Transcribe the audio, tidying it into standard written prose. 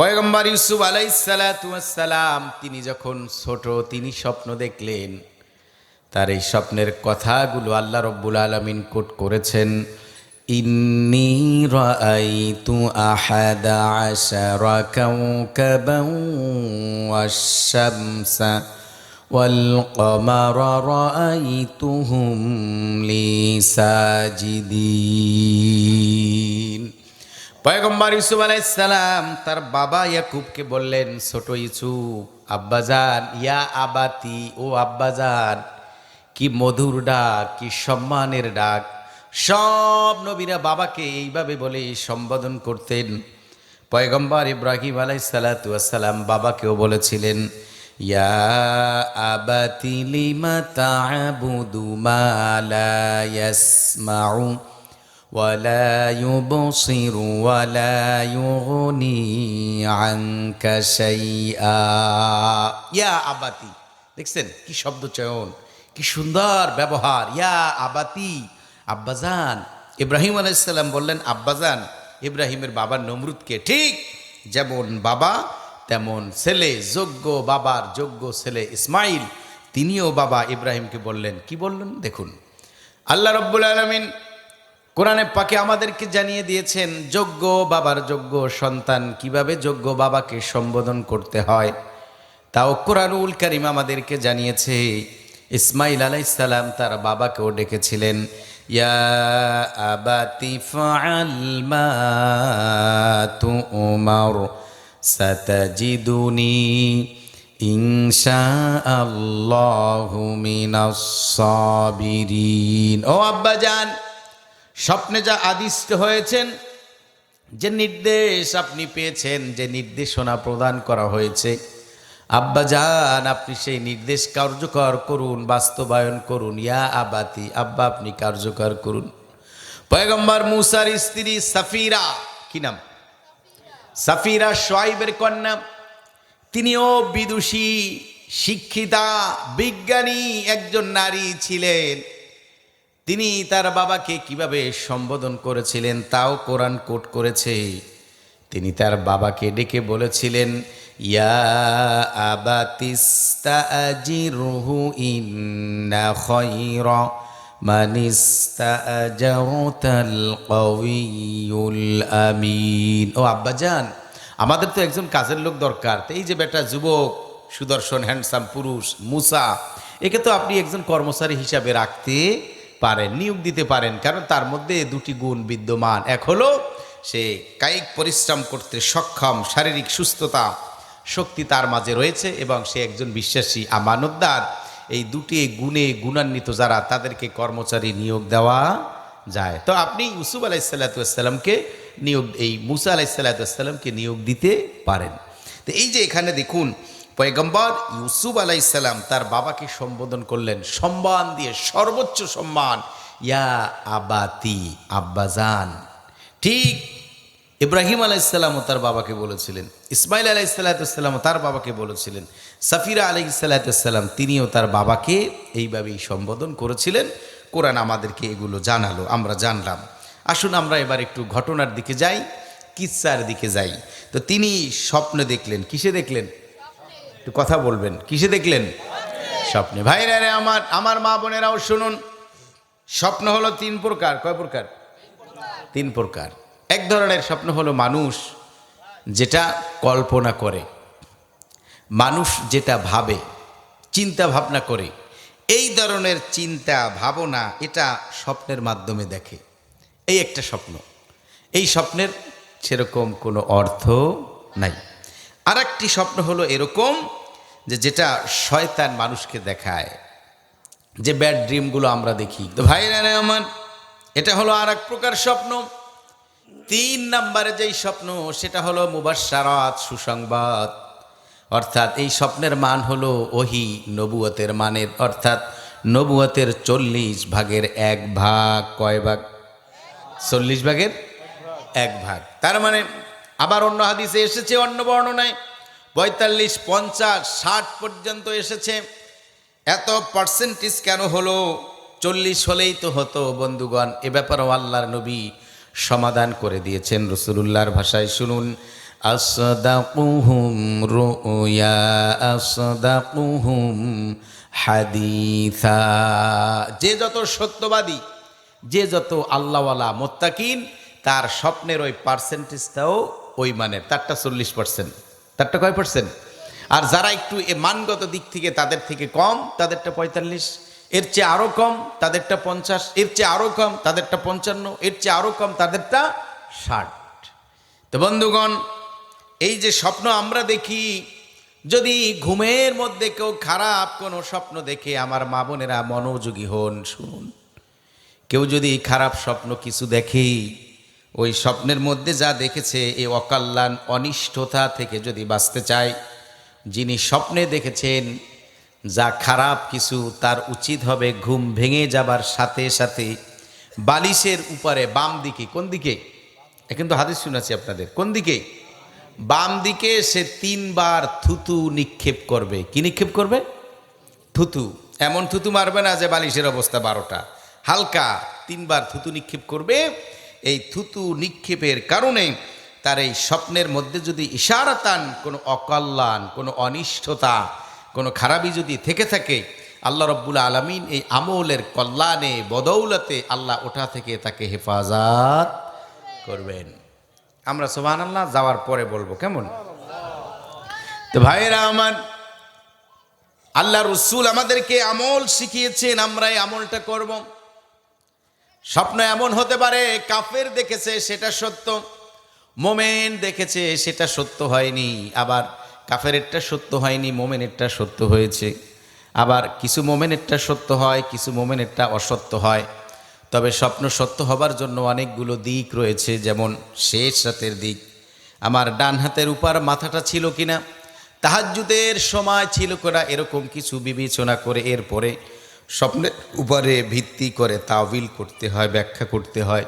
পয়গম্বর ইউসুফ আলাইহিস সালাতু ওয়াস সালাম তিনি যখন ছোট তিনি স্বপ্ন দেখলেন। তার এই স্বপ্নের কথাগুলো আল্লাহ রব্বুল আলামিন কোট করেছেন। ইন্নী রাআইতু আহাদা আশারা কাওকাবান ওয়াশ-শামসা ওয়াল কমারা রাআইতুহুম লি সাজিদিন। পয়গম্বর ইউসুফ আলাইহিস সালাম তার বাবা ইয়াকুবকে বললেন, ছোট ইউসুফ, আব্বাজান, ইয়া আবাতি, ও আব্বাজান। কি মধুর ডাক, কি সম্মানের ডাক। সব নবীরা বাবাকে এইভাবে বলে সম্বোধন করতেন। পয়গম্বর ইব্রাহিম আলাইহিস সালাতু ওয়াস সালাম বাবাকেও বলেছিলেন, ইয়া আবাতি লিমা তা'বুদু মা লা ইয়াসমাউ ওয়ালা ইউবসিরু ওয়ালা ইউগনি আনকা শাইআ। ইয়া আবাতি, দেখছেন কি শব্দ চয়ন, কি সুন্দর ব্যবহার। ইয়া আবাতি, আব্বাজান। ইব্রাহিম আলাইহিস সালাম বললেন আব্বাজান ইব্রাহিমের বাবার নমরুদকে। ঠিক যেমন বাবা তেমন ছেলে, যোগ্য বাবার যোগ্য ছেলে ইসমাইল, তিনিও বাবা ইব্রাহিমকে বললেন। কি বললেন দেখুন। আল্লাহ রাব্বুল আলামিন কোরআনে পাকে আমাদেরকে জানিয়ে দিয়েছেন যোগ্য বাবার যোগ্য সন্তান কিভাবে যোগ্য বাবাকে সম্বোধন করতে হয়। তাও কোরআনুল কারীম আমাদেরকে জানিয়েছে। ইসমাইল আলাইহিস সালাম তার বাবাকেও ডেকেছিলেন, ইয়া আবাতি ফাআল মা তু'মার সাতাজিদুনি ইনশাআল্লাহু মিনাস সাবিরিন। ও আব্বাজান, স্বপ্নে যা আদিষ্ট হয়েছেন, যে নির্দেশ আপনি পেয়েছেন, যে নির্দেশনা প্রদান করা হয়েছে, আব্বাজান আপনি সেই নির্দেশ কার্যকর করুন, বাস্তবায়ন করুন। ইয়া আবাতি, আব্বা আপনি কার্যকর করুন। পয়গম্বর মূসার স্ত্রী সাফিরা, কি নাম? সাফিরা শুআয়বের কন্যা। তিনিও বিদুষী, শিক্ষিতা, বিজ্ঞানী একজন নারী ছিলেন। তিনি তার বাবাকে কিভাবে সম্বোধন করেছিলেন তাও কোরআন কোট করেছে। তিনি তার বাবাকে ডেকে বলেছিলেন, ইয়া আবাতিস্তাজিরহু ইন্না খায়রা মানিস্তাজারতাল কাওয়িয়ুল আমিন। ও আব্বাজান, আমাদের তো একজন কাজের লোক দরকার। তো এই যে বেটা যুবক, সুদর্শন, হ্যান্ডসাম পুরুষ মুসা, একে তো আপনি একজন কর্মচারী হিসাবে রাখতে পারেন, নিয়োগ দিতে পারেন। কারণ তার মধ্যে দুটি গুণ বিদ্যমান। এক হলো সে কায়িক পরিশ্রম করতে সক্ষম, শারীরিক সুস্থতা শক্তি তার মাঝে রয়েছে, এবং সে একজন বিশ্বাসী, আমানতদার। এই দুটি গুণে গুণান্বিত যারা, তাদেরকে কর্মচারী নিয়োগ দেওয়া যায়। তো আপনি ইউসুফ আলাইহিস সালাতু ওয়াস সালামকে নিয়োগ, এই মুসা আলাইহিস সালাতু ওয়াস সালামকে নিয়োগ দিতে পারেন। তো এই যে এখানে দেখুন, পয়গম্বর ইউসুফ আলাইহিস সালাম তার বাবাকে সম্বোধন করলেন সম্মান দিয়ে, সর্বোচ্চ সম্মান, ইয়া আবাতি, আব্বাজান। ঠিক ইব্রাহিম আলাইহিস সালামও তার বাবাকে বলেছিলেন, ইসমাইল আলাইহিস সালাতু ওয়াস সালামও তার বাবাকে বলেছিলেন, সাফিরা আলাইহিস সালাতু ওয়াস সালাম তিনিও তার বাবাকে এইভাবেই সম্বোধন করেছিলেন। কোরআন আমাদেরকে এগুলো জানালো, আমরা জানলাম। আসুন আমরা এবার একটু ঘটনার দিকে যাই, কিচ্ছার দিকে যাই। তো তিনি স্বপ্নে দেখলেন। কিসে দেখলেন? একটু কথা বলবেন। কিসে দেখলেন? স্বপ্নে। ভাইরা রে আমার, আমার মা বোনেরাও শুনুন। স্বপ্ন হলো তিন প্রকার। কয় প্রকার? তিন প্রকার। এক ধরনের স্বপ্ন হলো মানুষ যেটা কল্পনা করে, মানুষ যেটা ভাবে, চিন্তা ভাবনা করে। এই ধরনের চিন্তা ভাবনা এটা স্বপ্নের মাধ্যমে দেখে, এই একটা স্বপ্ন। এই স্বপ্নের সেরকম কোনো অর্থ নাই। আর একটি স্বপ্ন হলো এরকম যে যেটা শয়তান মানুষকে দেখায়, যে ব্যাড ড্রিমগুলো আমরা দেখি। তো ভাইরা আমার, এটা হলো আর এক প্রকার স্বপ্ন। তিন নম্বরে যেই স্বপ্ন সেটা হলো মুবাশশারাত, সুসংবাদ। অর্থাৎ এই স্বপ্নের মান হলো ওহী, নবুয়তের মানের। অর্থাৎ নবুয়তের 40 ভাগের 1 ভাগ। কয় ভাগ? 40 ভাগের 1 ভাগ। তার মানে আবার অন্য হাদিসে এসেছে, অন্য বর্ণনায় 45, 50, 60 পর্যন্ত এসেছে। এত পার্সেন্টেজ কেন হলো? 40 হলেই তো হতো। বন্ধুগণ, এ ব্যাপারেও আল্লাহর নবী সমাধান করে দিয়েছেন রাসূলুল্লাহর ভাষায়। শুনুন, আসদাকুহুম রুয়া আসদাকুহুম হাদিসা। যে যত সত্যবাদী, যে যত আল্লাহওয়ালা মোত্তাকিন, তার স্বপ্নের ওই পার্সেন্টেজটাও ওই মানের, তারটা 40%, তারটা কয় পার্সেন্ট? আর যারা একটু এ মানগত দিক থেকে তাদের থেকে কম, তাদেরটা 45, এর চেয়ে আরো কম তাদেরটা 50, এর চেয়ে আরো কম তাদেরটা 55, এর চেয়ে আরো কম তাদেরটা 60। তো বন্ধুগণ, এই যে স্বপ্ন আমরা দেখি, যদি ঘুমের মধ্যে কেউ খারাপ কোনো স্বপ্ন দেখে, আমার মা বোনেরা মনোযোগী হন, শুনুন। কেউ যদি খারাপ স্বপ্ন কিছু দেখে, ওই স্বপ্নের মধ্যে যা দেখেছে এই অকল্যাণ অনিষ্টতা থেকে যদি বাঁচতে চায়, যিনি স্বপ্নে দেখেছেন যা খারাপ কিছু, তার উচিত হবে ঘুম ভেঙে যাবার সাথে সাথে বালিশের উপরে বাম দিকে, কোন দিকে? এখন তো হাদিস শুনাচ্ছি আপনাদের, কোন দিকে? বাম দিকে সে 3 বার থুতু নিক্ষেপ করবে। কি নিক্ষেপ করবে? থুতু। এমন থুতু মারবে না যে বালিশের অবস্থা 12টা, হালকা 3 বার থুতু নিক্ষেপ করবে। এই থুতু নিক্ষেপের কারণে তার এই স্বপ্নের মধ্যে যদি ইশারাতান কোনো অকল্যাণ, কোনো অনিষ্টতা, কোনো খারাপি যদি থেকে থাকে, আল্লাহ রব্বুল আলামিন এই আমলের কল্যাণে বদৌলতে আল্লাহ ওটা থেকে তাকে হেফাজত করবেন। আমরা সুবহানাল্লাহ যাওয়ার পরে বলবো, কেমন? তো ভাইয়েরা আমার, আল্লাহ রসুল আমাদেরকে আমল শিখিয়েছেন, আমরা এই আমলটা করব। স্বপ্ন এমন হতে পারে কাফের দেখেছে সেটা সত্য, মোমেন দেখেছে সেটা সত্য হয়নি, আবার কাফেরেরটা সত্য হয়নি, মোমেনেরটা সত্য হয়েছে। আবার কিছু মোমেনেরটা সত্য হয়, কিছু মোমেনেরটা অসত্য হয়। তবে স্বপ্ন সত্য হবার জন্য অনেকগুলো দিক রয়েছে, যেমন শেষ রাতের দিক, আমার ডান হাতের উপর মাথাটা ছিল কিনা, তাহাজ্জুদের সময় ছিল কিনা, এরকম কিছু বিবেচনা করে এরপরে স্বপ্নের উপরে ভিত্তি করে তাওয়িল করতে হয়, ব্যাখ্যা করতে হয়।